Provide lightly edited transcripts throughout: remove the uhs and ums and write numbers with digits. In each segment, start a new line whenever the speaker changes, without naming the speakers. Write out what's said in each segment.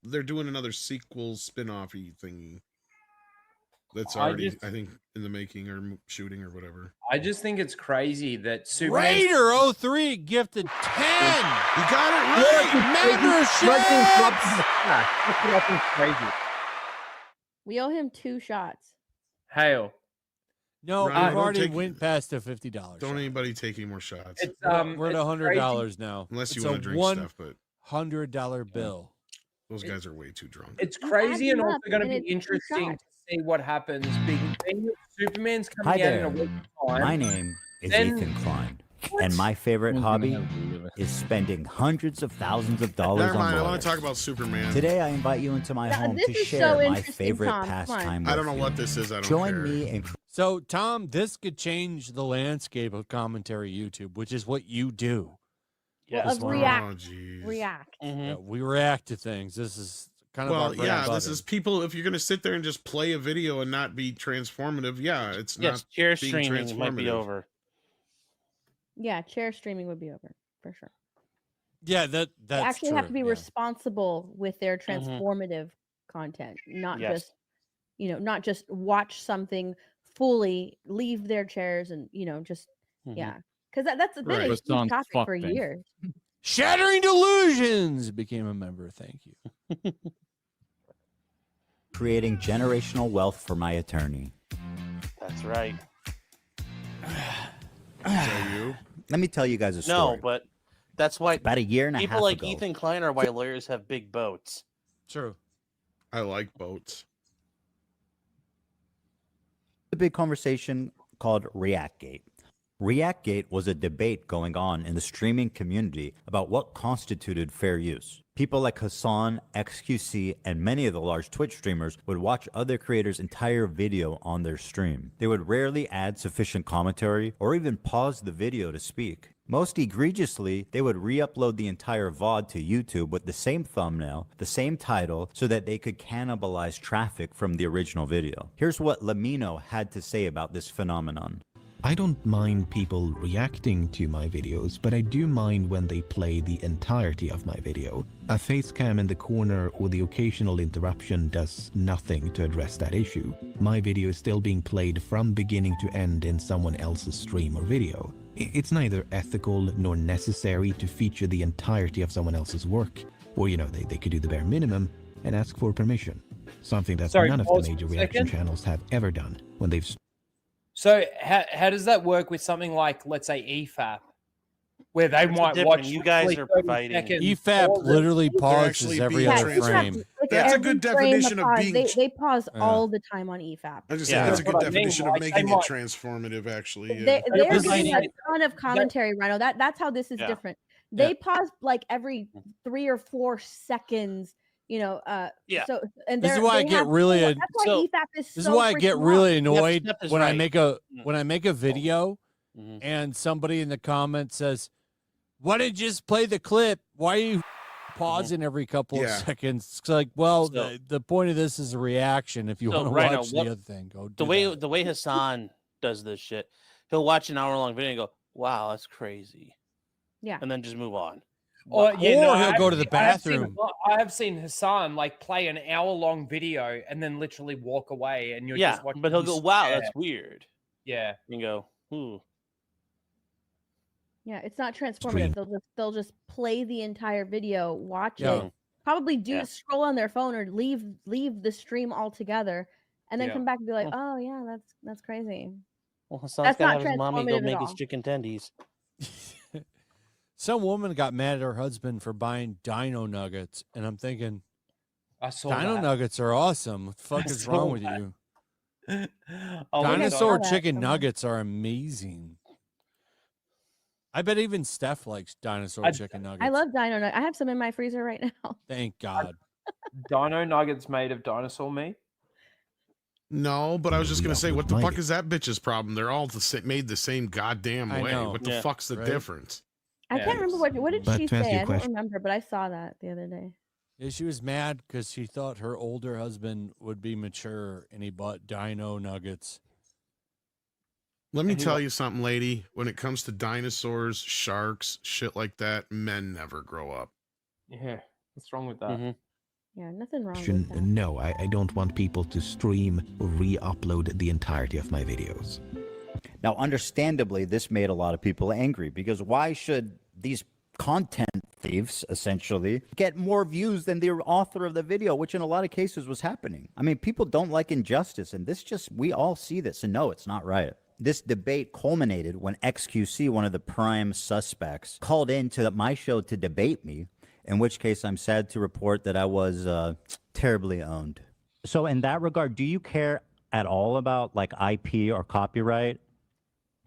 they're doing another sequel spin-offy thingy. That's already, I think, in the making or shooting or whatever.
I just think it's crazy that Superman.
Raider 03 gifted 10.
You got it right.
Membership. Crazy.
We owe him 2 shots.
Hail.
No,
Ryan,
we've
don't
already
take-
went past the $50.
Don't anybody take any more shots.
It's,
We're at
it's
$100 now.
Unless you
It's
want to
a
drink stuff, but
$100 bill.
those guys are way too drunk.
It's crazy and also going to
and
be
it's 2
interesting
shots.
to see what happens. Being Superman's
Hi
coming out in
there.
a week's time.
My name is
Then-
Ethan Klein, and my favorite hobby is spending hundreds of thousands of dollars
Never mind.
on
I
lawyers.
want to talk about Superman.
Today, I invite you into my
Now,
home
this
to
is
share
so
my
interesting,
favorite
Tom. Come on.
pastime.
I don't know
with
what
you.
this is. I don't
Join
care.
me in
So, Tom, this could change the landscape of commentary YouTube, which is what you do.
Well,
This
of
one-
react.
jeez.
React.
Yeah, we react to things. This is kind of
Well,
our bread
yeah,
and
this
butter.
is people. If you're going to sit there and just play a video and not be transformative, yeah, it's
Yes,
not
chair
being
streaming might be
transformative.
over.
Yeah, chair streaming would be over for sure.
Yeah, that's
They actually
true.
have to be
yeah.
responsible with their transformative content, not
Yes.
just, not just watch something fully, leave their chairs, and just yeah, because that's been
Right.
a
What's
huge
on
topic
fuck
for
thing.
years.
Shattering Delusions became a member. Thank you.
creating generational wealth for my attorney.
That's right.
Is that you?
Let me tell you guys a
No,
story.
but that's why
About a year and a half
people like
ago,
Ethan Klein are why lawyers have big boats.
True.
I like boats.
a big conversation called ReactGate. ReactGate was a debate going on in the streaming community about what constituted fair use. People like Hasan, XQC, and many of the large Twitch streamers would watch other creators' entire video on their stream. They would rarely add sufficient commentary or even pause the video to speak. Most egregiously, they would re-upload the entire VOD to YouTube with the same thumbnail, the same title, so that they could cannibalize traffic from the original video. Here's what Lamino had to say about this phenomenon.
I don't mind people reacting to my videos, but I do mind when they play the entirety of my video. A face cam in the corner or the occasional interruption does nothing to address that issue. My video is still being played from beginning to end in someone else's stream or video. It's neither ethical nor necessary to feature the entirety of someone else's work. Or, they could do the bare minimum and ask for permission. Something that none of the major reaction channels have ever done when they've...
So how does that work with something like, let's say, EFAP, where they might
different.
watch
You guys
literally
are
30
providing-
seconds
EFAP
all the-
literally pauses
actually
every
being
other
transparent.
frame.
That's a good
every frame
definition of
pause,
being-
They pause
Yeah.
all the time on EFAP.
I just
Yeah.
say that's a good
That's what I mean,
definition of
like,
making
they
it
might-
transformative, actually. Yeah.
They're
They're
getting
providing-
a ton of commentary, Rhino. That's how this is
Yeah.
different. They pause like every 3 or 4 seconds.
Yeah.
So and
This is
they're-
why I
they
get
have
really
so- that's why
so-
EFAP is
This
so
is why I get
freaking
really
long.
annoyed
Steph is
when I
right.
make a video
Mhm.
and somebody in the comments says, "Why didn't you just play the clip? Why are you pausing every couple of
Yeah.
seconds?" It's like, well,
So-
the point of this is a reaction. If you
So,
want to
Rhino,
watch
what-
the other thing, go do
The way Hasan does this shit, he'll watch an hour-long video and go, "Wow, that's crazy,"
Yeah.
and then just move on.
Or,
Or he'll go to the bathroom.
I have seen Hasan play an hour-long video and then literally walk away, and you're
Yeah,
just watching.
but he'll
him
go, "Wow,
stare.
that's weird,"
Yeah.
and go, "Ooh."
Yeah, it's not transformative. They'll just play the entire video, watch
Yeah.
it, probably
Yeah.
scroll on their phone or leave the stream altogether, and then
Yeah.
come back and be like, "Oh yeah, that's crazy."
Well, Hasan's
That's
gotta
not
have his mommy go
transformative at
make his
all.
chicken tendies.
Some woman got mad at her husband for buying dino nuggets, and I'm thinking,
I saw
dino
that.
nuggets are awesome. What the fuck
I
is
saw
wrong with
that.
you?
I'll look it
Dinosaur
up.
that
chicken
somewhere.
nuggets are amazing. I bet even Steph likes dinosaur chicken nuggets.
I love dino nuggets. I have some in my freezer right now.
Thank God.
Dino nuggets made of dinosaur meat.
No, but I was just gonna say, what the
Mighty.
fuck is that bitch's problem? They're all made the same goddamn
I
way.
know.
What the
Yeah.
fuck's the
Right?
difference?
I
Yeah.
can't remember what did
But
she
to answer
say.
your
I don't
question-
remember, but I saw that the other day.
Yeah, she was mad because she thought her older husband would be mature and he bought dino nuggets.
Let me
And he
tell
wa-
you something, lady. When it comes to dinosaurs, sharks, shit like that, men never grow up.
Yeah. What's wrong with that?
Mhm.
Yeah, nothing wrong
question,
with that.
no, I don't want people to stream or re-upload the entirety of my videos.
Now, understandably, this made a lot of people angry because why should these content thieves essentially get more views than the author of the video, which in a lot of cases was happening? I mean, people don't like injustice, and we all see this and know it's not right. This debate culminated when XQC, one of the prime suspects, called into my show to debate me, in which case I'm sad to report that I was terribly owned. So in that regard, do you care at all about like IP or copyright?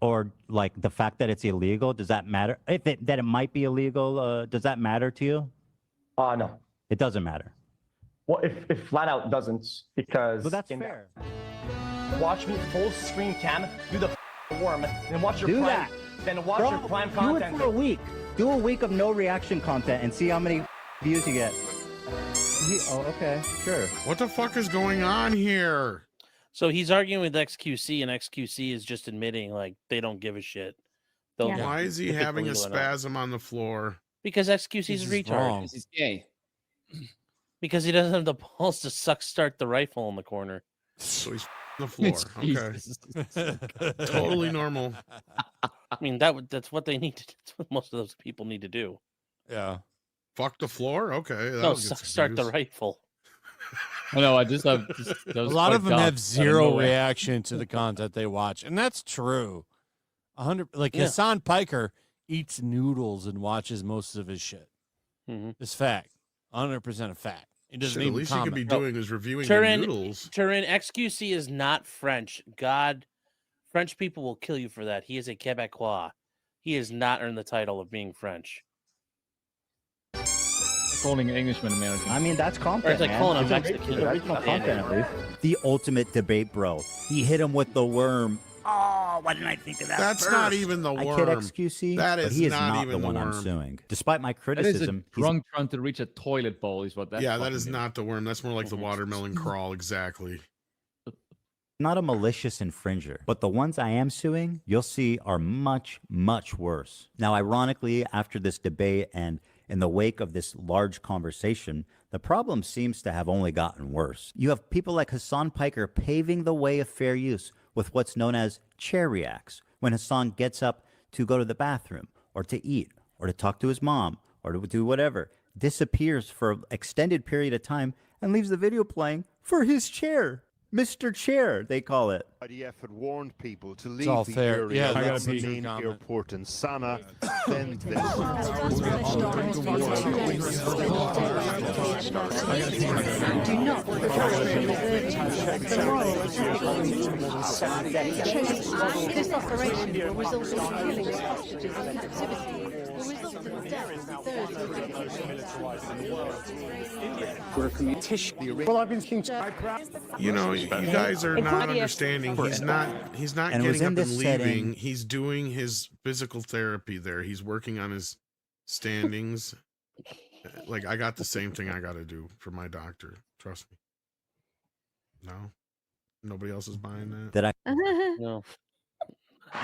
Or like the fact that it's illegal, does that matter? That it might be illegal, does that matter to you?
No.
It doesn't matter.
Well, if flat out doesn't, because
Well, that's fair.
Watch me full screen cam, do the worm, then watch your
Do
prime,
that.
then watch
Bro,
your prime
do
content.
it for a week. Do a week of no reaction content and see how many views you get. Oh, okay, sure.
What the fuck is going on here?
So he's arguing with XQC, and XQC is just admitting like they don't give a shit. They'll
Yeah.
Why is he
if it's
having a
illegal or not.
spasm on the floor?
Because XQC's a
This is
retard.
wrong.
He's gay.
Because he doesn't have the balls to start the rifle in the corner.
So he's on the floor. Okay. Totally normal.
I mean that's what they need to. That's what most of those people need to do.
Yeah.
Fuck the floor? Okay.
No,
that'll get some
start the
views.
rifle.
I know. I just have
A lot of them have zero reaction to the content they watch, and that's true. 100. Like
Yeah.
Hasan Piker eats noodles and watches most of his shit.
Mm-hmm.
It's fact. 100% a fact. He doesn't
Shit, at
even
least he could be
comment.
doing is reviewing the
Turin,
noodles.
Turin, XQC is not French. God, French people will kill you for that. He is a Quebecois. He has not earned the title of being French.
calling an Englishman American.
I mean, that's
Or
content,
it's like
man.
calling him
It's
Mexican.
original content, at least. The ultimate debate, bro. He hit him with the worm. Oh, why didn't I think of that
That's not
first?
even the
I
worm.
kid XQC,
That
but
is
he is
not
not
even
the
the
one I'm
worm.
suing. Despite my
That is a
criticism, he's
drunk trying to reach a toilet bowl is what that
Yeah, that
fucking
is not the worm. That's more like the watermelon crawl. Exactly.
not a malicious infringer, but the ones I am suing, you'll see, are much, much worse. Now, ironically, after this debate and in the wake of this large conversation, the problem seems to have only gotten worse. You have people like Hasan Piker paving the way of fair use with what's known as chair reacts, when Hasan gets up to go to the bathroom or to eat or to talk to his mom or to do whatever, disappears for an extended period of time and leaves the video playing for his chair. Mr. Chair, they call it.
IDF had warned people to
It's
leave
all
the
fair.
area
Yeah,
of
that's
the
a true
main
comment.
airport in Sana. Then this.
This operation will result in the killing of hostages in captivity. Will result in the death of thirds of
Well, I've been king.
You know, you guys are not understanding. He's not
And it was
getting
in
up
this
and leaving.
setting-
He's doing his physical therapy there. He's working on his standings. Like, I got the same thing I got to do for my doctor. Trust me. No? Nobody else is buying that?
That I
No,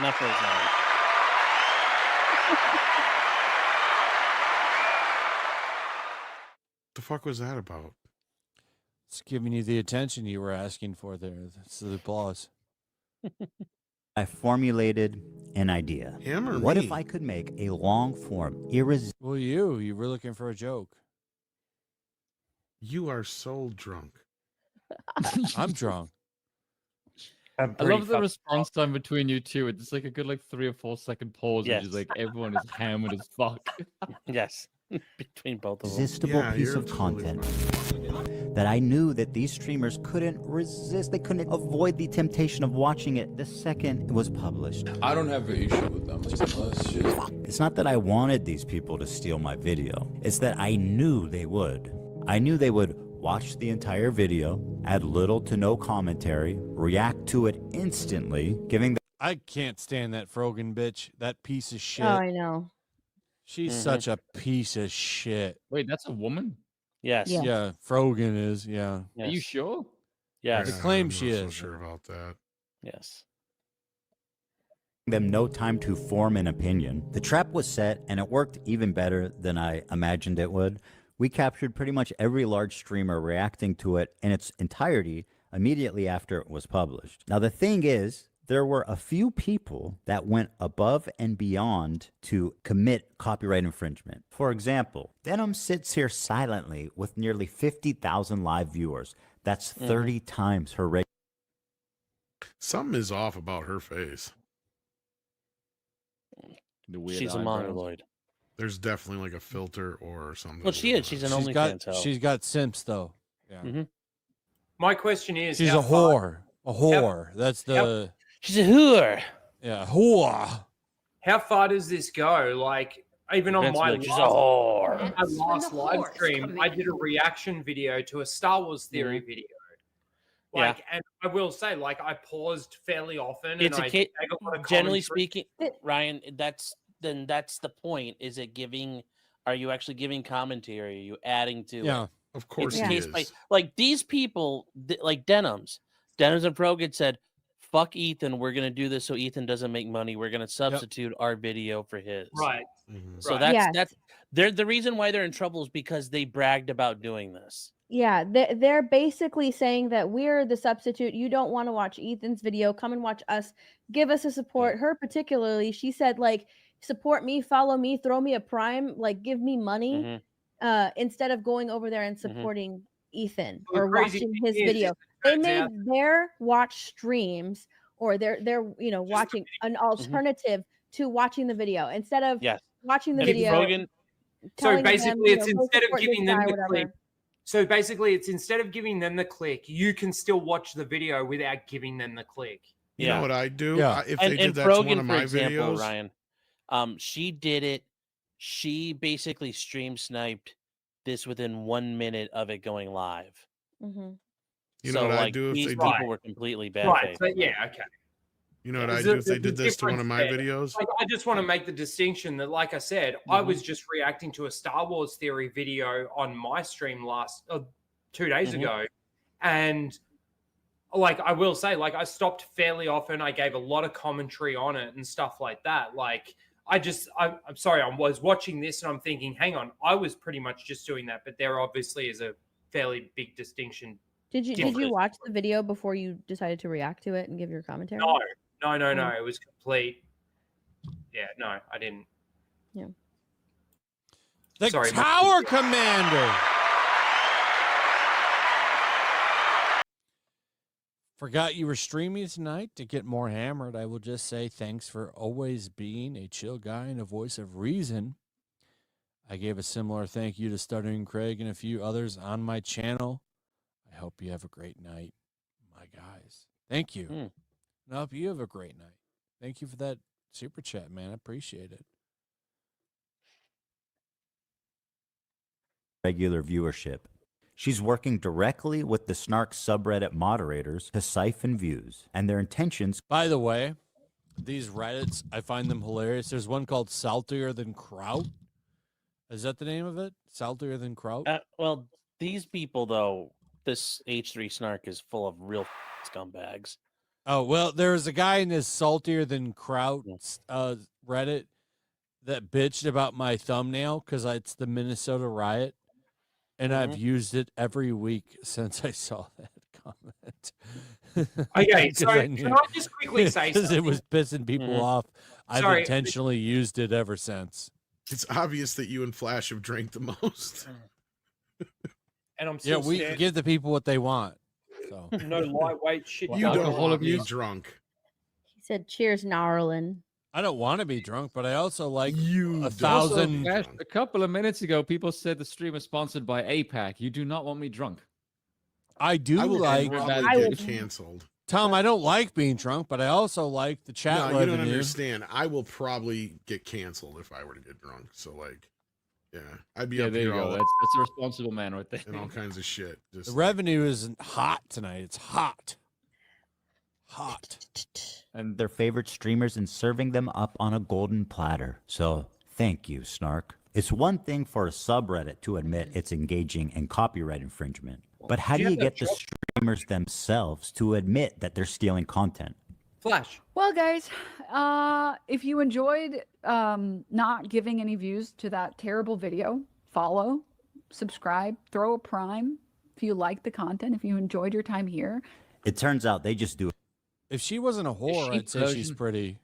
not for his own.
The fuck was that about?
It's giving you the attention you were asking for there. That's the applause.
formulated an idea.
Him or
What
me?
if I could make a long form, irresistible?
Well, you were looking for a joke.
You are so drunk.
I'm drunk.
I love the response time between you two. It's like a good 3 or 4 second pause,
Yes.
and just like everyone is hammered as fuck.
Yes, between both of them.
Irresistible
Yeah,
piece
you're
of
totally
content that I knew that these streamers couldn't resist. They couldn't avoid the temptation of watching it the second it was published.
I don't have an issue with them. It's just
It's not that I wanted these people to steal my video. It's that I knew they would. I knew they would watch the entire video, add little to no commentary, react to it instantly, giving
I can't stand that Frogan bitch. That piece of shit.
Oh, I know.
She's
Mhm.
such a piece of shit.
Wait, that's a woman?
Yes.
Yeah.
Yeah, Frogan is. Yeah.
Are you
Yes.
sure?
Yes.
They claim
I'm
she
not so
is.
sure about that.
Yes.
them no time to form an opinion. The trap was set, and it worked even better than I imagined it would. We captured pretty much every large streamer reacting to it in its entirety immediately after it was published. Now, the thing is, there were a few people that went above and beyond to commit copyright infringement. For example, Denim sits here silently with nearly 50,000 live viewers. That's 30 times her rate.
Something is off about her face.
She's a mongoloid.
There's definitely like a filter or something.
Well, she is. She's an OnlyFans.
She's got simps though. Yeah.
My question is,
She's
how
a whore. A whore. That's the.
She's a whore.
Yeah, whore.
How far does this go? Like, even on my
She's a whore.
last live stream, I did a reaction video to a Star Wars theory video. Like, and I will say, like, I paused fairly often.
It's
and
a
I got a lot of
generally
commentary.
speaking, Ryan. That's the point. Is it giving? Are you actually giving commentary? Are you adding to?
Yeah,
it?
Of course
It's
he
case
is.
by, like these people, like Denims and Progan said, "Fuck Ethan. We're gonna do this so Ethan doesn't make money. We're gonna substitute our video for his."
Right.
So that's they're the reason why they're in trouble is because they bragged about doing this.
Yeah, they're basically saying that we're the substitute. You don't want to watch Ethan's video. Come and watch us. Give us a support. Her particularly, she said, like, support me, follow me, throw me a prime, like, give me money instead of going over there and supporting Ethan or watching his video. They made their watch streams or they're watching an alternative to watching the video instead of watching the video.
So basically, it's instead of giving them the
whatever.
click. So basically, it's instead of giving them the click, you can still watch the video without giving them the click.
You know what I do?
Yeah.
If they did that to one of my videos,
Ryan, she did it. She basically stream sniped this within 1 minute of it going live.
You know what I do if
these
they
people
did?
were completely bad.
Right. But yeah. Okay.
You know what I do if they did this to one of my videos?
Like, I just want to make the distinction that, like I said, I was just reacting to a Star Wars theory video on my stream 2 days ago, and like I will say, like I stopped fairly often. I gave a lot of commentary on it and stuff like that. Like I'm sorry, I was watching this and I'm thinking, hang on, I was pretty much just doing that, but there obviously is a fairly big distinction.
Did you watch the video before you decided to react to it and give your commentary?
No. It was complete. Yeah, no, I didn't.
Yeah.
The
Sorry,
Tower Commander. Forgot you were streaming tonight. To get more hammered, I will just say thanks for always being a chill guy and a voice of reason. I gave a similar thank you to Stuttering Craig and a few others on my channel. I hope you have a great night, my guys. Thank you. And I hope you have a great night. Thank you for that super chat, man. I appreciate it.
Regular viewership. She's working directly with the Snark subreddit moderators to siphon views and their intentions.
By the way, these Reddits, I find them hilarious. There's one called Saltier Than Kraut. Is that the name of it? Saltier Than Kraut?
Well, these people, though, this H3 Snark is full of real scumbags.
Oh, well, there's a guy in this Saltier Than Kraut Reddit that bitched about my thumbnail because it's the Minnesota riot. And I've used it every week since I saw that comment.
Okay, so can I just quickly say
because
something?
it was pissing people off. I've
Sorry.
intentionally used it ever since.
It's obvious that you and Flash have drank the most.
And I'm
Yeah,
still
we give the people what they want. So
no lightweight shit.
You don't want to be drunk.
He said, "Cheers, Gnarlin."
I don't want to be drunk, but I also like
You
a
don't.
thousand.
Flash, a couple of minutes ago, people said the stream is sponsored by APAC. You do not want me drunk.
I do
I will
like
probably get canceled.
Tom. I don't like being drunk, but I also like the chat
No, you
revenue.
don't understand. I will probably get canceled if I were to get drunk. So like, yeah, I'd be
Yeah,
up
there you
here
go.
all
That's a responsible man right there.
and all kinds of shit. Just
The revenue is hot tonight. It's hot.
And their favorite streamers and serving them up on a golden platter. So thank you, Snark. It's one thing for a subreddit to admit it's engaging in copyright infringement. But how do you get the streamers themselves to admit that they're stealing content?
Flash.
Well, guys, if you enjoyed not giving any views to that terrible video, follow subscribe, throw a prime if you like the content, if you enjoyed your time here.
It turns out they just do
If she wasn't a whore,
she
I'd say she's
version?
pretty.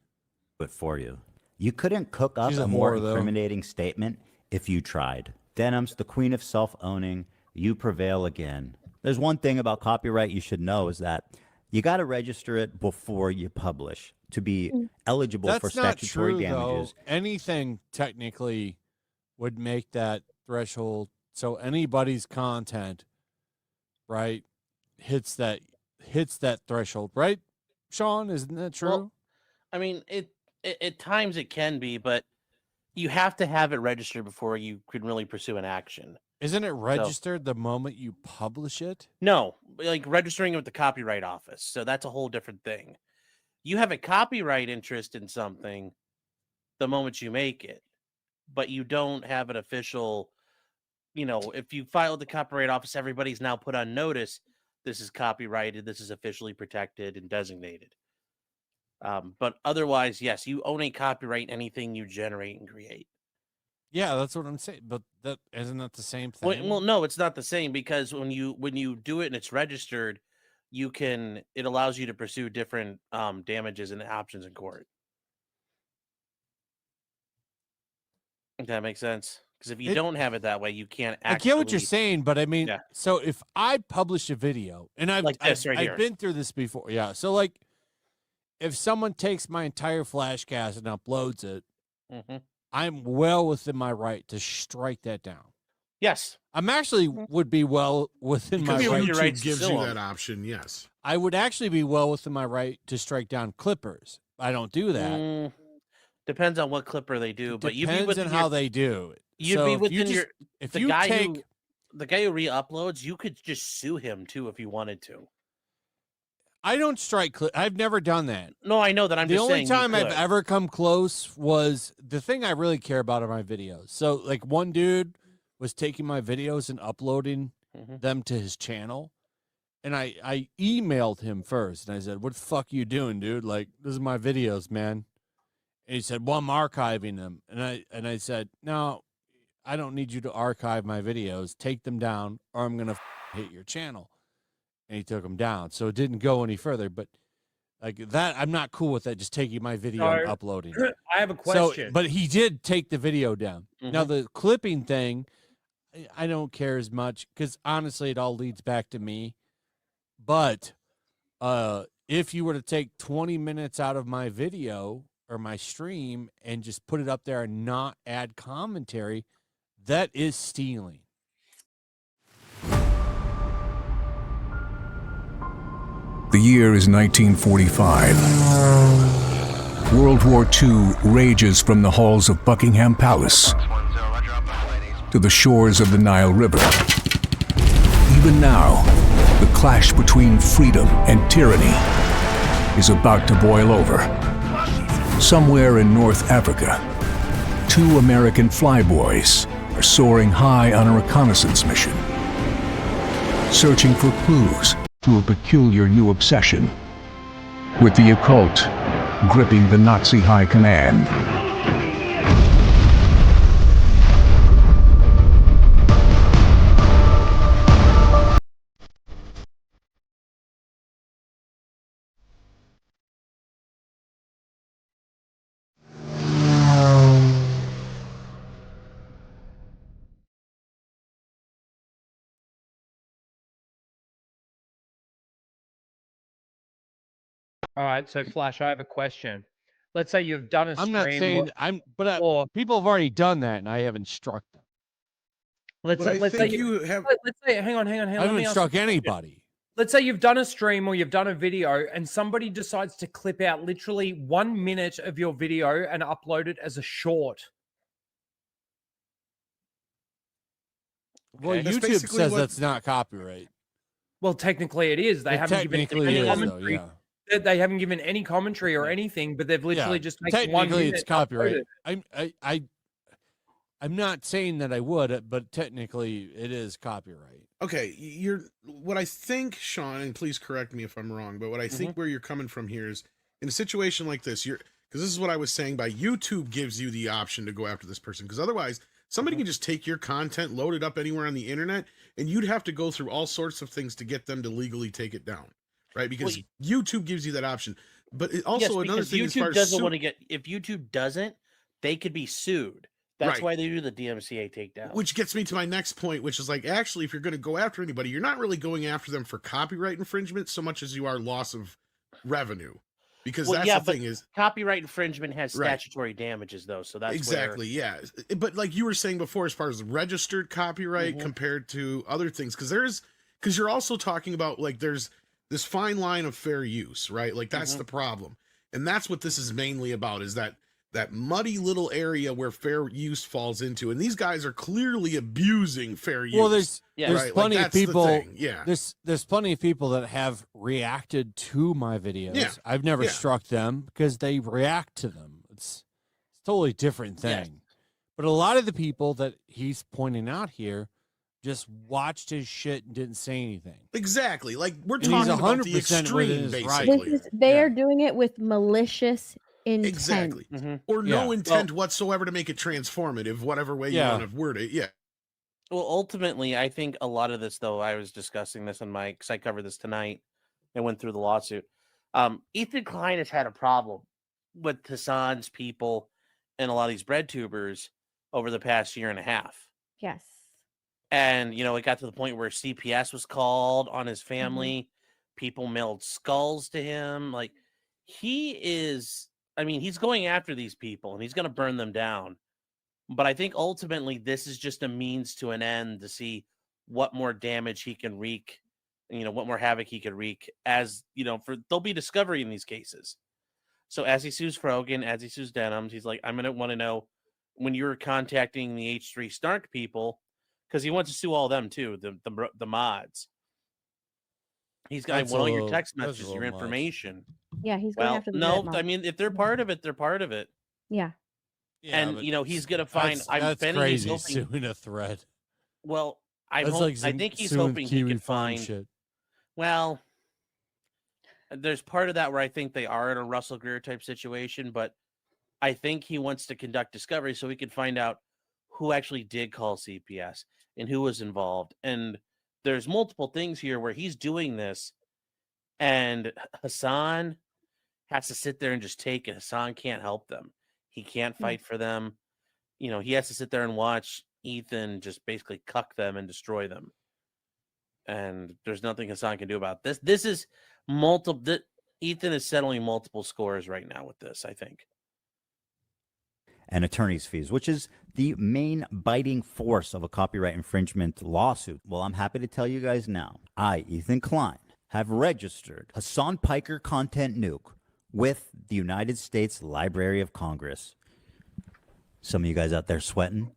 it for you. You couldn't cook up
She's
a
a
more
whore, though.
incriminating statement if you tried. Denim's the queen of self-owning. You prevail again. There's one thing about copyright you should know is that you got to register it before you publish to be eligible for
That's not
statutory
true,
damages.
though. Anything technically would make that threshold. So anybody's content, right, hits that threshold, right? Sean, isn't that true?
Well, I mean, it at times it can be, but you have to have it registered before you can really pursue an action.
Isn't it registered the moment you publish it?
No, like registering it with the Copyright Office. So that's a whole different thing. You have a copyright interest in something the moment you make it, but you don't have an official, if you file with the Copyright Office, everybody's now put on notice. This is copyrighted. This is officially protected and designated. But otherwise, yes, you own a copyright in anything you generate and create.
Yeah, that's what I'm saying. But that isn't that the same thing?
Well, no, it's not the same because when you do it and it's registered, it allows you to pursue different damages and options in court. If that makes sense. Because if you don't have it that way, you can't actually.
I get what you're saying, but I mean,
Yeah.
so if I publish a video, and I've been through this before, yeah. So like, if someone takes my entire flashcast and uploads it, I'm well within my right to strike that down.
Yes,
I'm actually would be well within
Because
my right.
YouTube gives you that option, yes.
I would actually be well within my right to strike down clippers. I don't do that.
Depends on what clipper they do, but you'd be
Depends
within
on how they do it.
You'd
So
be
if you
within
just-
your.
if
the
you
guy
take-
the guy who re-uploads, you could just sue him too if you wanted to.
I don't strike. I've never done that.
No, I know that. I'm
the
just
only
saying you
time I've
could.
ever come close was the thing I really care about are my videos. So like one dude was taking my videos and uploading them to his channel, and I emailed him first and I said, "What the fuck you doing, dude? Like this is my videos, man." And he said, "Well, I'm archiving them," and I said, "No, I don't need you to archive my videos. Take them down, or I'm gonna hit your channel." And he took them down. So it didn't go any further. But like that, I'm not cool with that. Just taking my video and uploading it.
I have a question.
So, but he did take the video down. Now the clipping thing, I don't care as much because honestly, it all leads back to me. But if you were to take 20 minutes out of my video or my stream and just put it up there and not add commentary, that is stealing.
The year is 1945. World War II rages from the halls of Buckingham Palace to the shores of the Nile River. Even now, the clash between freedom and tyranny is about to boil over. Somewhere in North Africa, two American flyboys are soaring high on a reconnaissance mission, searching for clues to a peculiar new obsession with the occult gripping the Nazi high command.
All right, so Flash, I have a question. Let's say you've done a stream.
I'm not saying people have already done that, and I haven't struck them.
Let's say you have. Let's say, hang on.
I haven't struck anybody.
Let's say you've done a stream or you've done a video, and somebody decides to clip out literally 1 minute of your video and upload it as a short.
Well,
That's
YouTube
basically
says
what-
that's not copyright.
Well, technically it is. They
It
haven't given
technically
any
is, though,
commentary.
yeah.
They haven't given any commentary or anything, but they've literally just taken 1
technically
minute.
it's
and uploaded
copyright.
it.
I'm not saying that I would, but technically it is copyright.
Okay, what I think, Sean, and please correct me if I'm wrong, but what I think where you're coming from here is in a situation like this, because this is what I was saying by YouTube gives you the option to go after this person, because otherwise Somebody can just take your content, load it up anywhere on the internet, and you'd have to go through all sorts of things to get them to legally take it down, right? Because YouTube gives you that option. But it also another thing, as far
YouTube
as
doesn't want to get, if YouTube doesn't, they could be sued. That's
Right.
why they do the DMCA takedown.
Which gets me to my next point, which is like, actually, if you're going to go after anybody, you're not really going after them for copyright infringement so much as you are loss of revenue. Because that's the thing is,
copyright infringement has
Right.
statutory damages, though. So that's
exactly, yeah. But like you were saying before, as far as registered copyright
Mhm.
compared to other things, because you're also talking about like there's this fine line of fair use, right? Like that's
Mhm.
the problem, and that's what this is mainly about, is that muddy little area where fair use falls into, and these guys are clearly abusing fair use.
Well, there's
right?
plenty
like,
of people.
Yeah,
There's plenty of people that have reacted to my videos.
Yeah.
I've never
Yeah.
struck them because they react to them. It's a totally different thing.
Yes.
But a lot of the people that he's pointing out here just watched his shit and didn't say anything.
exactly. Like we're
And he's
talking about the
100% within
extreme,
his right.
basically.
They are doing it with malicious intent.
Exactly.
Mhm.
Or no
Yeah.
intent whatsoever to make it transformative, whatever way you
Yeah.
want to word it. Yeah.
Well, ultimately, I think a lot of this, though, I was discussing this on my, because I covered this tonight and went through the lawsuit. Ethan Klein has had a problem with Hasan's people and a lot of these bread tubers over the past year and a half.
Yes.
And, it got to the point where CPS was called on his family. People mailed skulls to him. Like, he is, he's going after these people and he's going to burn them down. But I think ultimately this is just a means to an end to see what more damage he can wreak, what more havoc he could wreak, as, there'll be discovery in these cases. So as he sues Frogan, as he sues Denims, he's like, I'm going to want to know when you're contacting the H3 Stark people, because he wants to sue all them too, the mods. He's got, I want all your text messages, your information.
Yeah, he's going
Well,
after the
no,
Dead Mob.
if they're part of it, they're part of it.
Yeah.
And
but
he's gonna find.
That's
betting he's
crazy.
hoping-
Suing a thread.
Well, I
That's like
think he's
suing
hoping he
Kiwi
can
Farm
find.
shit.
Well, there's part of that where I think they are in a Russell Greer type situation, but I think he wants to conduct discovery so he can find out who actually did call CPS and who was involved. And there's multiple things here where he's doing this, and Hasan has to sit there and just take it. Hasan can't help them. He can't fight for them. He has to sit there and watch Ethan just basically cuck them and destroy them. And there's nothing Hasan can do about this. This is multiple. Ethan is settling multiple scores right now with this, I think.
And attorney's fees, which is the main biting force of a copyright infringement lawsuit. Well, I'm happy to tell you guys now, I, Ethan Klein, have registered Hasan Piker Content Nuke with the United States Library of Congress. Some of you guys out there sweating?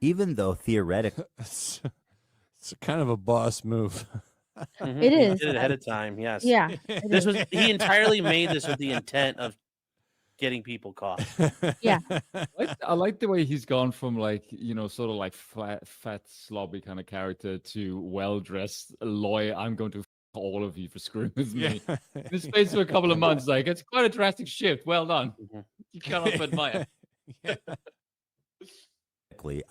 Even though theoretically...
It's kind of a boss move.
It is.
He did it ahead of time, yes.
Yeah.
He entirely made this with the intent of getting people caught.
Yeah.
I like the way he's gone from sort of like fat slobby kind of character to well-dressed lawyer. I'm going to all of you for screwing with me.
Yeah.
In the space of a couple of months, it's quite a drastic shift. Well done. You cannot but admire.
Yeah.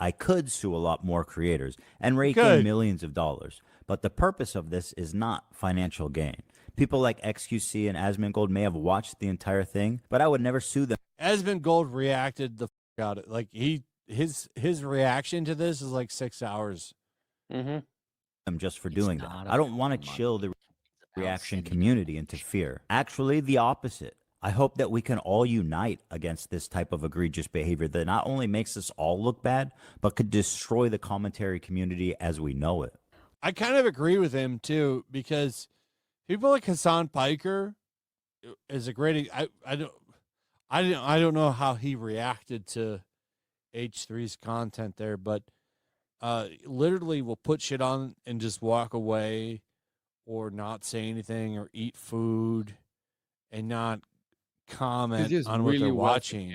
I could sue a lot more creators and rake in
Good.
millions of dollars, but the purpose of this is not financial gain. People like XQC and Asmongold may have watched the entire thing, but I would never sue them.
Asmongold reacted the fuck out of it. Like his reaction to this is like 6 hours.
Mm-hmm.
Just for doing that. I don't want to chill the reaction community into fear. Actually, the opposite. I hope that we can all unite against this type of egregious behavior that not only makes us all look bad, but could destroy the commentary community as we know it.
I kind of agree with him too, because people like Hasan Piker is a great. I don't know how he reacted to H3's content there, but literally will put shit on and just walk away, or not say anything, or eat food, and not comment on what they're watching.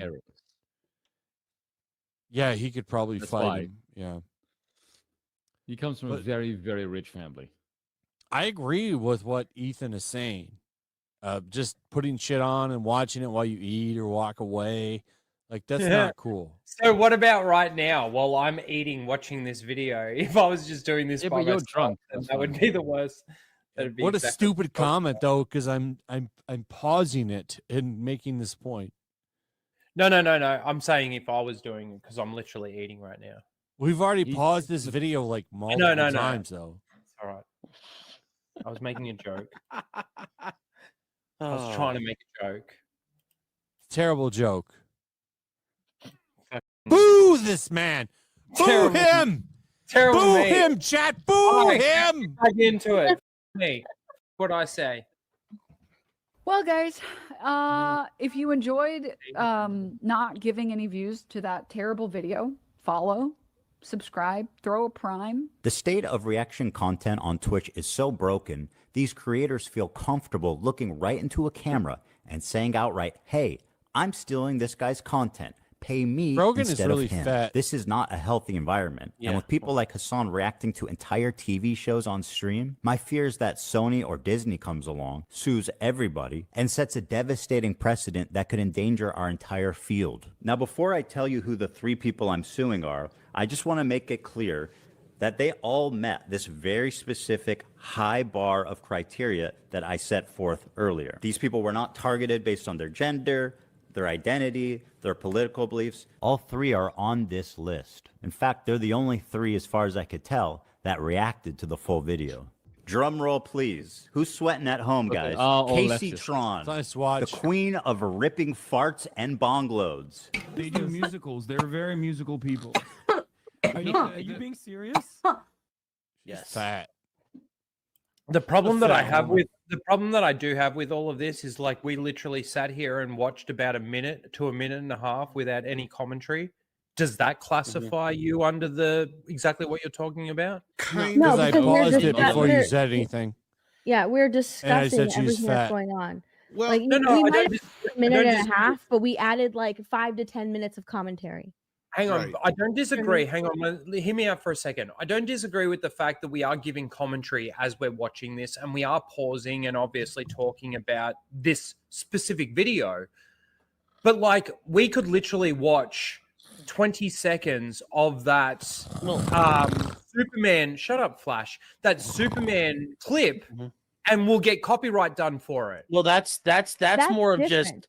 Yeah, he could probably fight him. Yeah.
He comes from a very, very rich family.
I agree with what Ethan is saying. Just putting shit on and watching it while you eat or walk away. Like that's not cool.
So what about right now while I'm eating, watching this video? If I was just doing this by
but you're
myself,
drunk.
then
That's
that would
fine.
be the worst. That'd be
What a
exactly
stupid
what I was
comment though, because I'm pausing it and making this point.
No. I'm saying if I was doing it because I'm literally eating right now.
We've already
You-
paused this video like multiple
No.
times though.
It's all right. I was making a joke. I
Oh.
was trying to make a joke.
Terrible joke.
Fucking
Boo this man. Boo
Terrible.
him.
Terrible
Boo
me.
him, chat. Boo
Alright,
him.
Back into it. Me. What I say?
Well, guys, if you enjoyed not giving any views to that terrible video, follow, subscribe, throw a prime.
The state of reaction content on Twitch is so broken, these creators feel comfortable looking right into a camera and saying outright, hey, I'm stealing this guy's content. Pay me
Rogan is
instead
really
of him.
fat.
This is not a healthy environment.
Yeah.
And with people like Hasan reacting to entire TV shows on stream, my fear is that Sony or Disney comes along, sues everybody, and sets a devastating precedent that could endanger our entire field. Now, before I tell you who the 3 people I'm suing are, I just want to make it clear that they all met this very specific high bar of criteria that I set forth earlier. These people were not targeted based on their gender, their identity, their political beliefs. All 3 are on this list. In fact, they're the only 3, as far as I could tell, that reacted to the full video. Drum roll, please. Who's sweating at home, guys?
all
Casey
leftists.
Tron,
Nice watch.
the queen of ripping farts and bong loads.
They do musicals. They're very musical people. Are you being serious?
Yes.
Fat.
The problem that I
fat
have
woman.
with the problem that I do have with all of this is like we literally sat here and watched about a minute to a minute and a half without any commentary. Does that classify you under the exactly what you're talking about?
Kind
No,
Because I
because we're
paused
just
it
not-
before you
we're-
said anything.
Yeah, we're discussing
said she was
everything that's
fat.
going on.
Well,
Like
No,
we
I
might
don't
have
dis-
a minute
don't
and a
disagree.
half, but we added like 5 to 10 minutes of commentary.
Hang on,
Right.
I don't disagree. Hang on, hear me out for a second. I don't disagree with the fact that we are giving commentary as we're watching this, and we are pausing and obviously talking about this specific video. But like, we could literally watch 20 seconds of that Superman. Shut up, Flash. That Superman clip, and we'll get copyright done for it.
Well, that's more of just
different.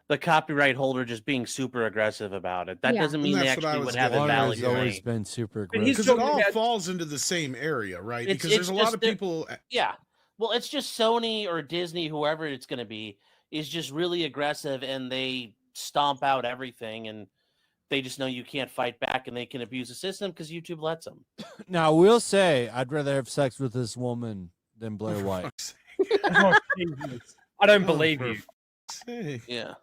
the copyright holder just being super aggressive about it. That
Yeah.
doesn't mean
And
they
that's what I
actually
was
would have a
getting at.
Warner
valid
has always
claim.
been super
But he's
aggressive.
because it
talking
all
about-
falls into the same area, right?
It's-
Because there's a
it's
lot
just
of
that-
people.
Yeah. Well, it's just Sony or Disney, whoever it's going to be, is just really aggressive and they stomp out everything and they just know you can't fight back and they can abuse the system because YouTube lets them.
Now, I will say, I'd rather have sex with this woman than Blair White.
Fuck's
Oh, Jesus. I don't believe
for
you.
sake.
Yeah.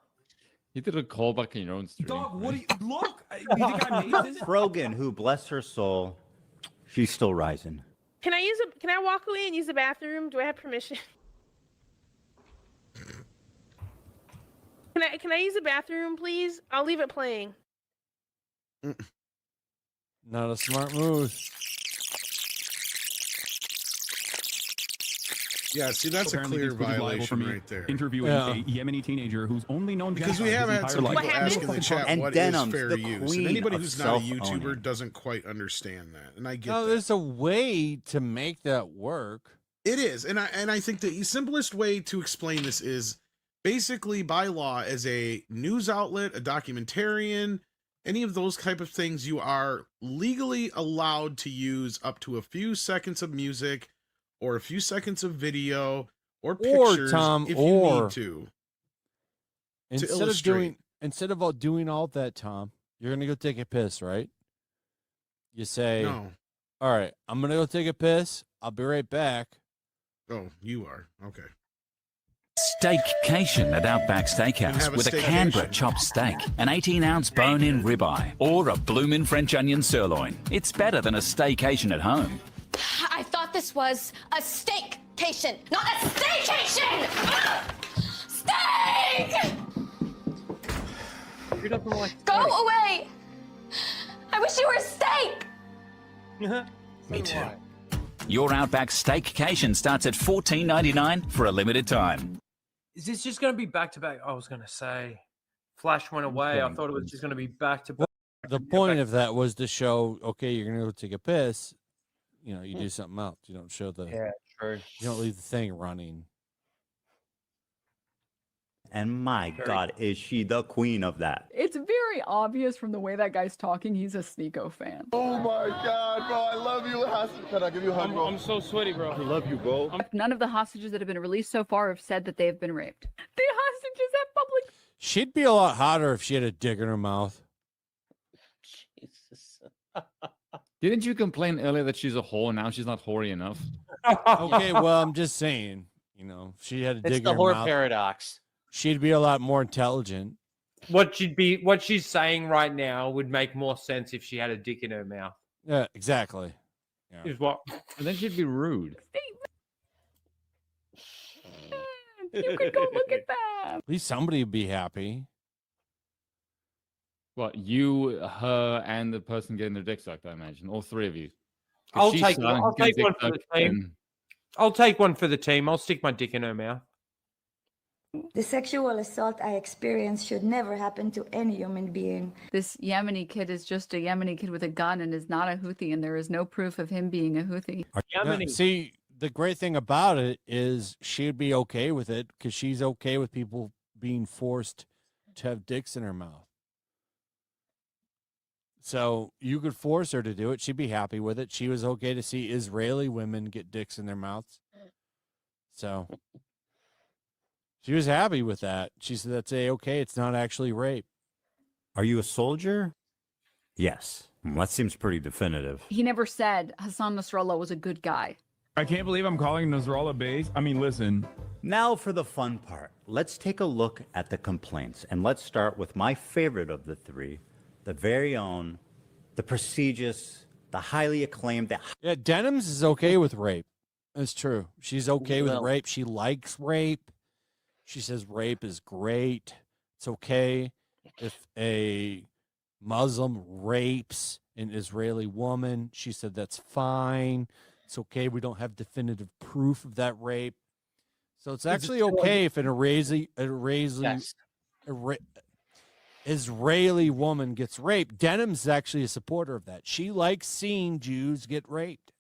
You did a callback in your own stream.
Dog, what do you look? You think I made this?
Rogan, who bless her soul, she's still rising.
Can I walk away and use the bathroom? Do I have permission? Can I use the bathroom, please? I'll leave it playing.
Not a smart move.
Yeah, see, that's a
Apparently
clear
this was liable for
violation
me
right there.
Interviewing
Yeah.
a Yemeni teenager who's only known
Because we
genocide
have
his
had
entire
some
life.
people
What
ask in the
happened?
chat
And
what
Denham's
is fair
the
use, and
queen
anybody
of
who's not a
self-owning.
YouTuber doesn't quite understand that, and I get
No,
that.
there's a way to make that work.
It is, and I think the simplest way to explain this is basically by law, as a news outlet, a documentarian, any of those type of things, you are legally allowed to use up to a few seconds of music or a few seconds of video or pictures
Tom,
if you
or-
need to.
Instead of doing all that, Tom, you're gonna go take a piss, right? You say,
No.
"All right, I'm gonna go take a piss. I'll be right back."
Oh, you are. Okay.
Staycation at Outback
And
Steakhouse
have a
with a
staycation.
Canberra chopped steak, an 18-ounce bone-in ribeye, or a bloomin' French onion sirloin. It's better than a staycation at home.
I thought this was a steakcation, not a staycation! Steak!
Who doesn't like
Go away! I wish you were a steak!
Me too. Your Outback Steakcation starts at $14.99 for a limited time.
Is this just going to be back to back? I was going to say, Flash went away. I
point
thought it was
is-
just going to be back to back.
The point of that was to show, okay, you're gonna go take a piss. You know, you do something else. You don't show the.
Yeah, true.
You don't leave the thing running.
And my God, is she the queen of that?
It's very obvious from the way that guy's talking, he's a Sneeko fan.
Oh my God, bro, I love you, Hasan. Can I give you a hug, bro? I'm so sweaty, bro. I love you, bro.
None of the hostages that have been released so far have said that they have been raped. The hostages at public.
She'd be a lot hotter if she had a dick in her mouth.
Jesus.
Didn't you complain earlier that she's a whore? Now she's not hoary enough.
Okay, well, I'm just saying, you know, if she had a
It's
dick
the
in her
whore
mouth,
paradox.
she'd be a lot more intelligent.
What she's saying right now would make more sense if she had a dick in her mouth.
Yeah, exactly. Yeah.
Is what?
And then she'd be rude.
You could go look at that.
At least somebody would be happy.
What, you, her, and the person getting their dick sucked, I imagine. All three of you. 'Cause
I'll
she's
take
starting
I'll
to get
take
dick
one for the
sucked,
team.
and-
I'll take one for the team. I'll stick my dick in her mouth.
The sexual assault I experienced should never happen to any human being.
This Yemeni kid is just a Yemeni kid with a gun and is not a Houthi, and there is no proof of him being a Houthi.
Yeah, see, the great thing about it is she'd be okay with it because she's okay with people being forced to have dicks in her mouth. So you could force her to do it. She'd be happy with it. She was okay to see Israeli women get dicks in their mouths. So she was happy with that. She said that's okay. It's not actually rape.
Are you a soldier? Yes. That seems pretty definitive.
He never said Hassan Nasrallah was a good guy.
I can't believe I'm calling Nasrallah base. I mean, listen.
Now for the fun part. Let's take a look at the complaints. And let's start with my favorite of the three, the very own, the prestigious, the highly acclaimed.
Yeah, Denims is okay with rape. That's true. She's okay with
Well-
rape. She likes rape. She says rape is great. It's okay if a Muslim rapes an Israeli woman. She said that's fine. It's okay. We don't have definitive proof of that rape. So it's actually okay if an
Yes.
Israeli woman gets raped. Denim's actually a supporter of that. She likes seeing Jews get raped.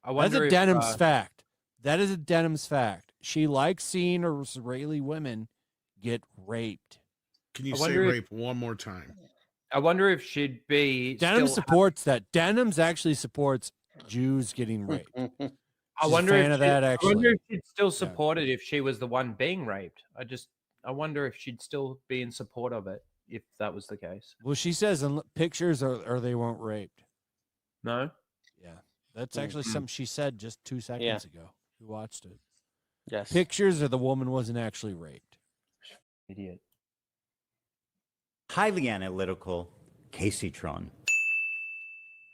I
That's
wonder
a
if,
Denim's fact. That is a Denim's fact. She likes seeing Israeli women get raped.
Can you
I
say
wonder if-
rape one more time?
I wonder if she'd be.
Denim
still
supports that. Denims actually supports Jews getting raped.
I
She's
wonder
a fan
if
of that,
I wonder
actually.
if she'd still support it if she was the one being raped. I wonder if she'd still be in support of it if that was the case.
Well, she says in pictures or they weren't raped.
No.
Yeah, that's actually something she said just 2 seconds ago. We watched it.
Yes.
Pictures or the woman wasn't actually raped.
Idiot.
Highly analytical, Casey Tron.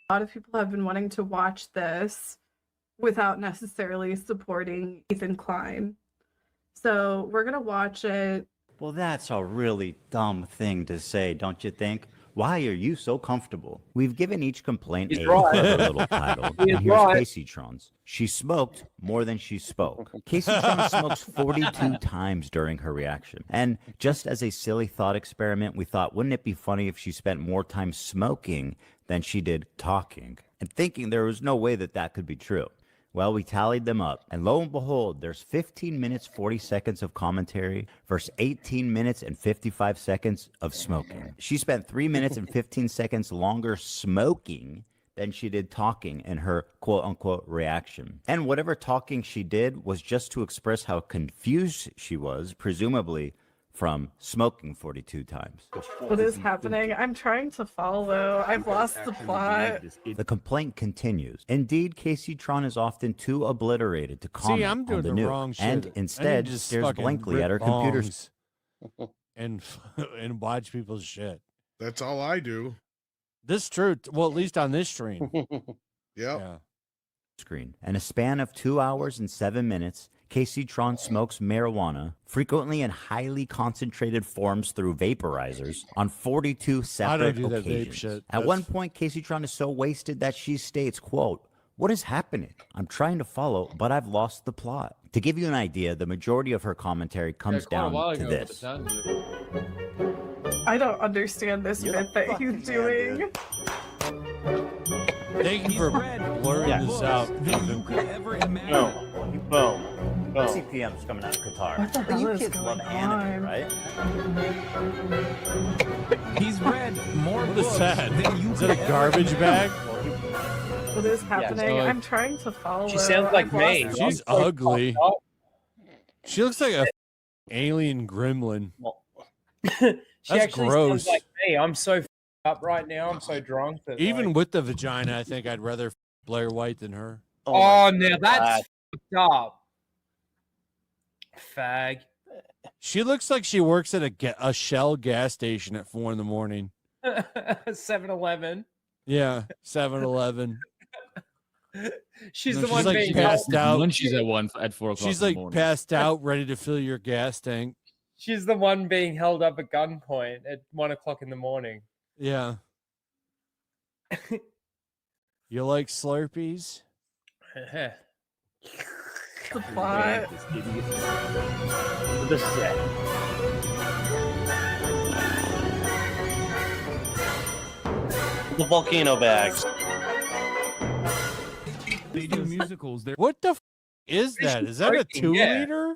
A lot of people have been wanting to watch this without necessarily supporting Ethan Klein. So we're going to watch it.
Well, that's a really dumb thing to say, don't you think? Why are you so comfortable? We've given each complaint
He's
a
right.
clever little title.
He is
And here's
right.
Casey Tron's. She smoked more than she spoke. Casey Tron smokes 42 times during her reaction. And just as a silly thought experiment, we thought, wouldn't it be funny if she spent more time smoking than she did talking? And thinking there was no way that that could be true. Well, we tallied them up, and lo and behold, there's 15 minutes, 40 seconds of commentary versus 18 minutes and 55 seconds of smoking. She spent 3 minutes and 15 seconds longer smoking than she did talking in her quote-unquote reaction. And whatever talking she did was just to express how confused she was, presumably from smoking 42 times.
What is happening? I'm trying to follow. I've lost the plot.
The complaint continues. Indeed, Casey Tron is often too obliterated to comment
See, I'm
on
doing
the
the
news,
wrong shit.
and
I need
instead
to just
stares
fucking
blankly
rip
at her computer.
bongs and watch people's shit.
That's all I do.
This true. Well, at least on this stream.
Yep.
Yeah.
Screen. In a span of 2 hours and 7 minutes, Casey Tron smokes marijuana, frequently in highly concentrated forms through vaporizers, on 42 separate
do that vape
occasions.
shit.
At one point, Casey Tron is so wasted that she states, quote, "What is happening? I'm trying to follow, but I've lost the plot." To give you an idea, the majority of her commentary comes down to this.
I don't understand this
You're the
bit that
fucking
he's
man,
doing.
dude.
Thank you for blurring this out.
Boom. Boom. Boom.
CPM's coming out of Qatar.
What the hell
you
is
kids
going
love anime,
on?
right?
He's read more
What is
books
that?
than you
Is that a
could ever
garbage
imagine.
bag?
What is happening?
so-
I'm trying to follow.
She sounds like
I've
me.
lost-
She's
I'm so
ugly.
fucked up.
She looks like a alien gremlin.
She
That's
actually
gross.
sounds like me. I'm so fucked up right now. I'm so drunk. That,
Even
like...
with the vagina, I think I'd rather Blair White than her.
Oh, now that's fucked up. Fag.
She looks like she works at a Shell gas station at 4 a.m.
7-Eleven.
Yeah, 7-Eleven.
She's
No,
the
she's
one
like
being
passed out.
Lunches at 4 o'clock.
She's
in
like
the morning.
passed out, ready to fill your gas tank.
She's the one being held up at gunpoint at 1 o'clock in the morning.
Yeah. You like Slurpees?
The plot.
This is it. The volcano bags.
They do musicals. They're
What the is that? Is that a 2 liter?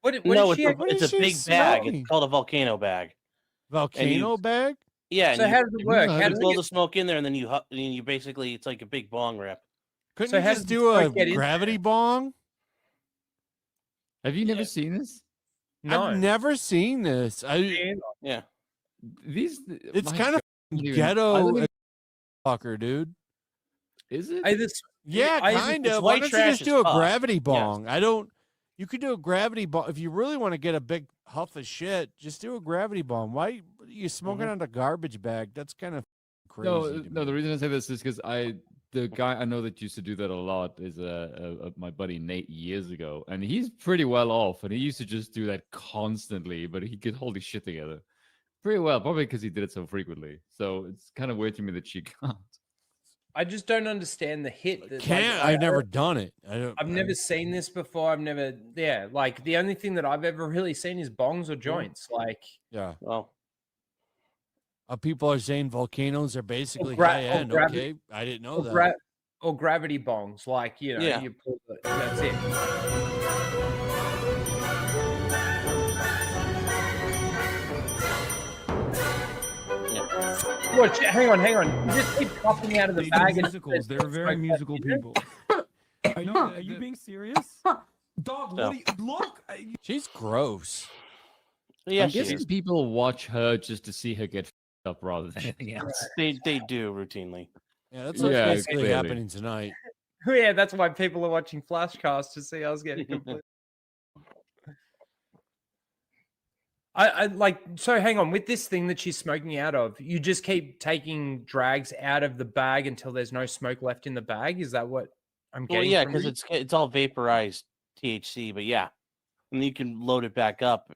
What
No,
is she
it's a big bag. It's called a volcano bag.
Volcano bag?
Yeah.
So
and
how does it work? How
You
does
blow
it
the smoke in there, and then you basically it's like a big bong rip.
Couldn't
So
you
how
just
does
do
the
a
smoke get in
gravity bong?
Have you never seen this?
No.
I've never seen this.
Yeah.
These.
It's
my
kind of
God, dude. I
ghetto
don't even-
fucker, dude.
Is it?
Yeah, kind
it's
of. Why
white
don't you
trash
just
as
do a
fuck.
gravity
Yes.
bong? You could do a gravity bong if you really want to get a big huff of shit. Just do a gravity bong. Why you smoking on a garbage bag? That's kind of crazy. to
No.
me.
The reason I say this is because the guy I know that used to do that a lot is my buddy Nate years ago, and he's pretty well off, and he used to just do that constantly, but he could hold his shit together pretty well, probably because he did it so frequently. So it's kind of weird to me that she can't.
I just don't understand the hit. That,
Can't. I've never done it.
I've never seen this before. I've never. Yeah, like the only thing that I've ever really seen is bongs or joints. Like,
Yeah.
Well,
people are saying volcanoes are basically
gra-
high
or
end.
gravi-
Okay, I didn't know
or,
that.
or gravity bongs. Like, you know,
Yeah.
you pull that's it. Watch, hang on. You just keep popping out of the
They do
bag.
musicals. They're very musical people. Are you being serious? Dog,
No.
what do you look?
She's gross.
yeah,
I'm
she
guessing
is.
people watch her just to see her get f***ed up rather than anything else.
They do routinely.
Yeah, that's what's
Yeah,
basically
clearly.
happening tonight.
Yeah, that's why people are watching Flashcast to see us getting complete. I like so. Hang on, with this thing that she's smoking out of, you just keep taking drags out of the bag until there's no smoke left in the bag. Is that what I'm
Well,
getting?
yeah,
from
because
you?
it's all vaporized THC, but yeah, and then you can load it back up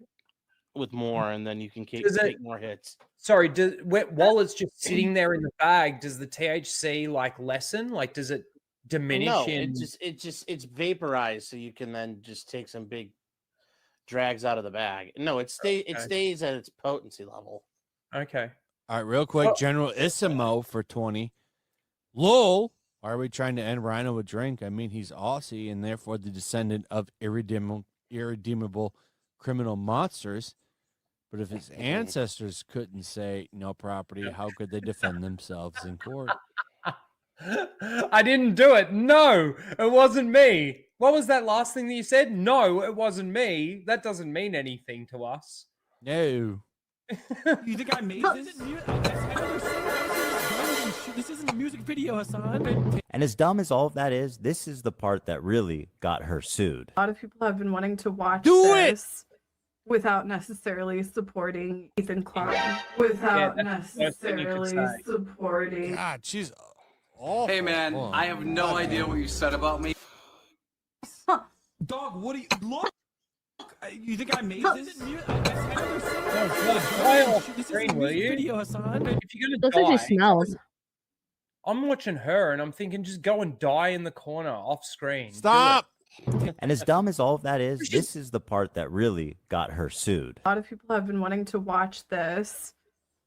with more, and then you can take more hits.
Sorry, while it's just sitting there in the bag, does the THC like lessen? Like, does it diminish?
No,
in...
it's vaporized, so you can then just take some big drags out of the bag. No, it stays at its potency level.
Okay.
All right, real quick, General Isimo for 20. Lol, why are we trying to end Rhino a drink? I mean, he's Aussie and therefore the descendant of irredeemable criminal monsters. But if his ancestors couldn't say no property, how could they defend themselves in court?
I didn't do it. No, it wasn't me. What was that last thing that you said? No, it wasn't me. That doesn't mean anything to us.
No.
You think I made this? This isn't a music video, Hasan.
And as dumb as all of that is, this is the part that really got her sued.
A lot of people have been wanting to watch
Do
this without necessarily supporting Ethan Klein. Without necessarily supporting.
God, she's awful.
Hey man,
Oh,
I have no idea what you said about me.
Dog, what do you look? You think I made this? This isn't a music video, Hasan.
If you're
Looks
gonna
like
die,
she smells.
I'm watching her and I'm thinking, just go and die in the corner off screen. Do
Stop.
And as dumb as all of that is, this is the part that really got her sued.
A lot of people have been wanting to watch this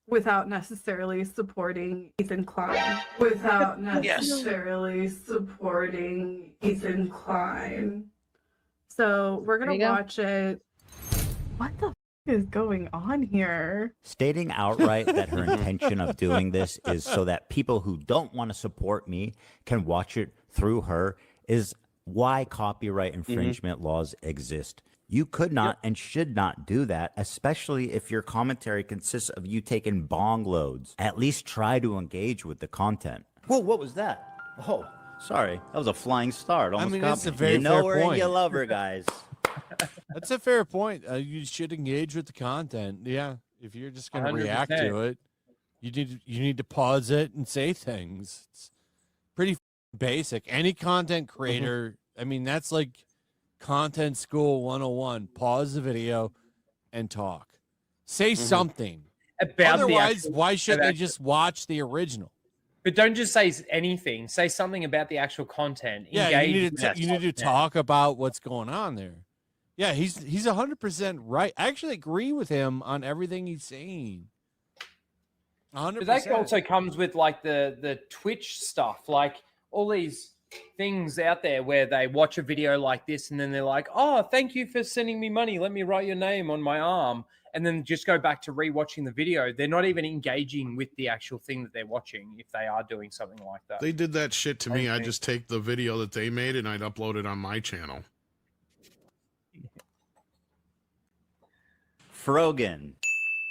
without necessarily supporting Ethan Klein. Without necessarily supporting Ethan Klein. So we're gonna watch it. What the is going on here?
Stating outright that her intention of doing this is so that people who don't want to support me can watch it through her is why copyright infringement laws exist. You could not and should not do that, especially if your commentary consists of you taking bong loads. At least try to engage with the content. Whoa, what was that? Oh, sorry. That was a flying star. It almost got
that's
me.
a very
You know
fair
her and
point.
you love her, guys.
That's a fair point. You should engage with the content. Yeah, if you're just going to react
100%.
to it, you need to pause it and say things. It's pretty basic. Any content creator, I mean, that's like content school 101. Pause the video and talk. Say something. Otherwise, why shouldn't they just watch the original?
But don't just say anything. Say something about the actual content.
Yeah,
Engage
you
with that
need to
content.
talk about what's going on there. Yeah, he's 100% right. I actually agree with him on everything he's saying. 100%.
But that also comes with like the Twitch stuff, like all these things out there where they watch a video like this and then they're like, "Oh, thank you for sending me money. Let me write your name on my arm," and then just go back to rewatching the video. They're not even engaging with the actual thing that they're watching if they are doing something like that.
They did that shit to me. I just take the video that they made and I'd upload it on my channel.
Frogan.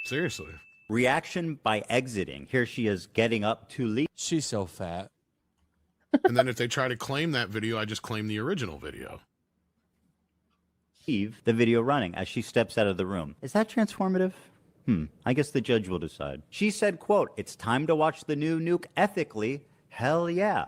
Seriously.
Reaction by exiting. Here she is getting up to leave.
She's so fat.
And then if they try to claim that video, I just claim the original video.
Leave the video running as she steps out of the room. Is that transformative? I guess the judge will decide. She said, quote, "It's time to watch the new Nuke ethically. Hell yeah."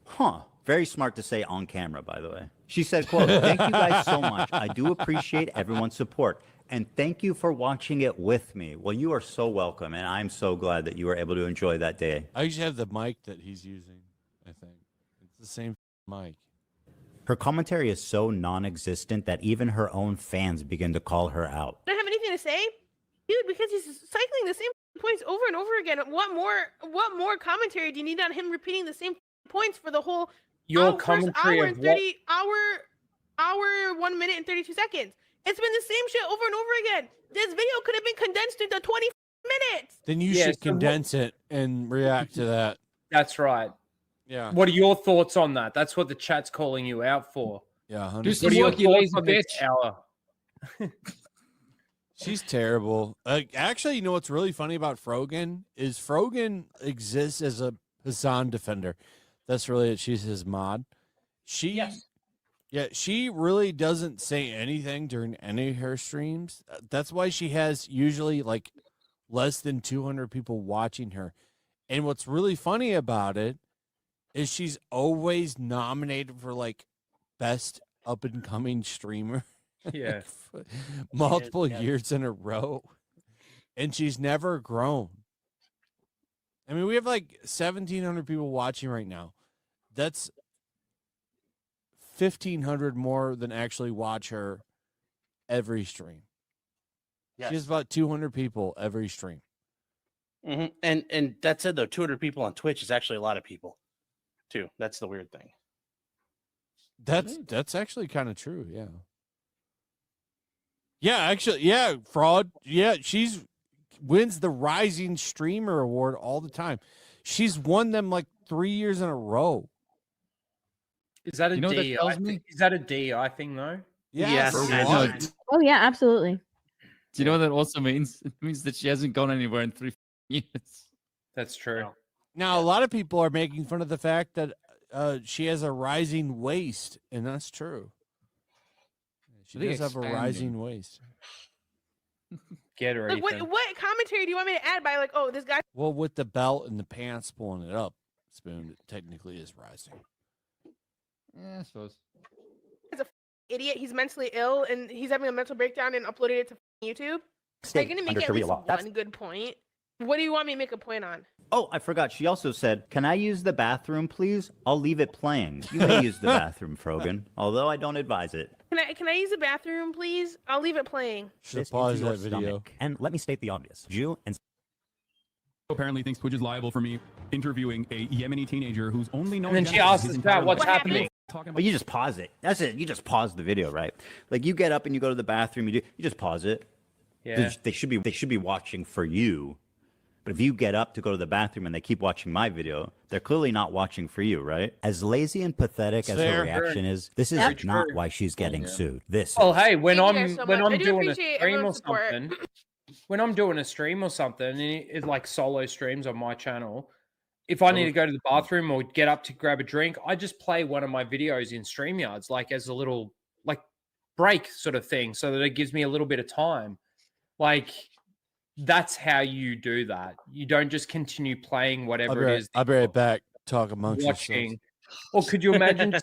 Huh. Very smart to say on camera, by the way. She said, quote, "Thank you guys so much. I do appreciate everyone's support. And thank you for watching it with me." Well, you are so welcome, and I'm so glad that you were able to enjoy that day.
I usually have the mic that he's using, I think. It's the same mic.
Her commentary is so non-existent that even her own fans begin to call her out.
I don't have anything to say, dude, because he's cycling the same points over and over again. What more commentary do you need on him repeating the same points for the whole
commentary
hour
of
and 30 hour 1 minute and 32 seconds? It's been the same shit over and over again. This video could have been condensed into 20 minutes.
Then you should condense it and react to that.
That's right.
Yeah.
What are your thoughts on that? That's what the chat's calling you out for.
Yeah, 100%.
Do some work, you lazy bitch.
Hour?
She's terrible. Actually, you know what's really funny about Frogan is Frogan exists as a Hasan defender. That's really it. She's his mod. Yeah, she really doesn't say anything during any of her streams. That's why she has usually like less than 200 people watching her. And what's really funny about it is she's always nominated for like best up and coming streamer.
Yeah.
Multiple years in a row. And she's never grown. I mean, we have like 1,700 people watching right now. That's 1,500 more than actually watch her every stream.
Yes.
She has about 200 people every stream.
And that said, though, 200 people on Twitch is actually a lot of people, too. That's the weird thing.
That's actually kind of true, yeah. Yeah, actually, yeah, fraud. Yeah, she's wins the Rising Streamer Award all the time. She's won them like 3 years in a row.
Is that a
You know what that
DI
tells
thing?
me?
Is that a DI thing though?
Yes.
Oh yeah, absolutely.
Do you know what that also means? It means that she hasn't gone anywhere in 3 years.
That's true.
Now, a lot of people are making fun of the fact that she has a rising waist, and that's true. She
Really
does have a
expanding.
rising waist.
Get her.
Like, what commentary do you want me to add by like, oh, this guy?
Well, with the belt and the pants pulling it up, Spoon, it technically is rising.
Yeah, I suppose.
He's a idiot. He's mentally ill, and he's having a mental breakdown and uploaded it to YouTube. I'm gonna make
under
at
Sharia
least
law. That's-
one good point. What do you want me to make a point on?
Oh, I forgot. She also said, "Can I use the bathroom, please? I'll leave it playing." You may use the bathroom, Frogan, although I don't advise it.
Can I use the bathroom, please? I'll leave it playing.
Should
This
pause
into your
that video.
stomach. And let me state the obvious. Jew and
apparently thinks Twitch is liable for me interviewing a Yemeni teenager who's only known.
And then she asks us about what's happening.
Well, you just pause it. That's it. You just pause the video, right? Like you get up and you go to the bathroom. You just pause it.
Yeah.
They should be watching for you. But if you get up to go to the bathroom and they keep watching my video, they're clearly not watching for you, right? As lazy and pathetic as her reaction is, this is not why she's getting sued. This.
Oh, hey, when
Thank
I'm
you guys so
when
much. I
I'm
do
doing a
appreciate
stream or
everyone's support.
something, when I'm doing a stream or something, and it's like solo streams on my channel. If I need to go to the bathroom or get up to grab a drink, I just play one of my videos in StreamYards, like as a little like break sort of thing, so that it gives me a little bit of time. Like that's how you do that. You don't just continue playing whatever it is.
I'll be right back. Talk amongst
Watching.
yourselves.
Or could you imagine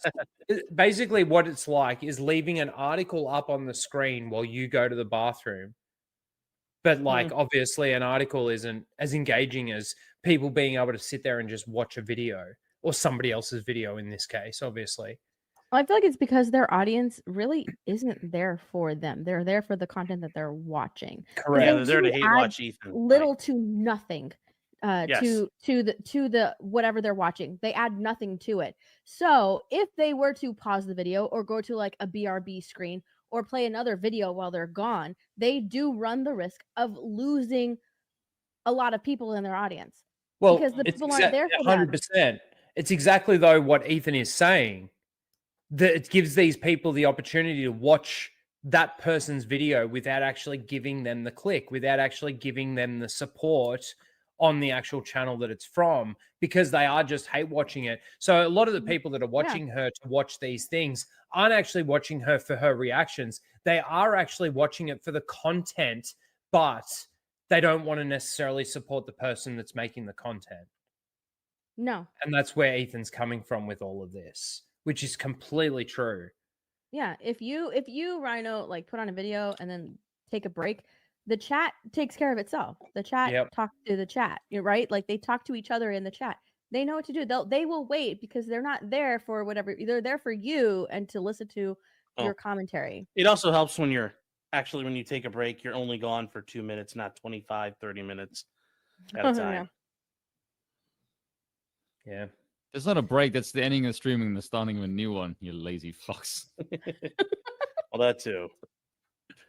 basically what it's like is leaving an article up on the screen while you go to the bathroom. But like obviously an article isn't as engaging as people being able to sit there and just watch a video or somebody else's video in this case, obviously.
I feel like it's because their audience really isn't there for them. They're there for the content that they're watching.
Correct.
Yeah, they're there to
do
hate
add
watch Ethan.
little to nothing
Yes.
to the whatever they're watching. They add nothing to it. So if they were to pause the video or go to like a BRB screen or play another video while they're gone, they do run the risk of losing a lot of people in their audience.
Well,
because the
it's
people aren't there for them.
100%. It's exactly though what Ethan is saying, that it gives these people the opportunity to watch that person's video without actually giving them the click, without actually giving them the support on the actual channel that it's from, because they are just hate watching it. So a lot of the people that are watching her to watch these things aren't actually watching her for her reactions. They are actually watching it for the content, but they don't want to necessarily support the person that's making the content.
No.
And that's where Ethan's coming from with all of this, which is completely true.
Yeah, if you Rhino like put on a video and then take a break, the chat takes care of itself. The chat talks to the chat, you're right? Like they talk to each other in the chat. They know what to do. They will wait because they're not there for whatever. They're there for you and to listen to your commentary.
It also helps when when you take a break, you're only gone for 2 minutes, not 25, 30 minutes at a time.
Yeah.
It's not a break. That's the ending of streaming, the starting of a new one, you lazy fucks.
Well, that too.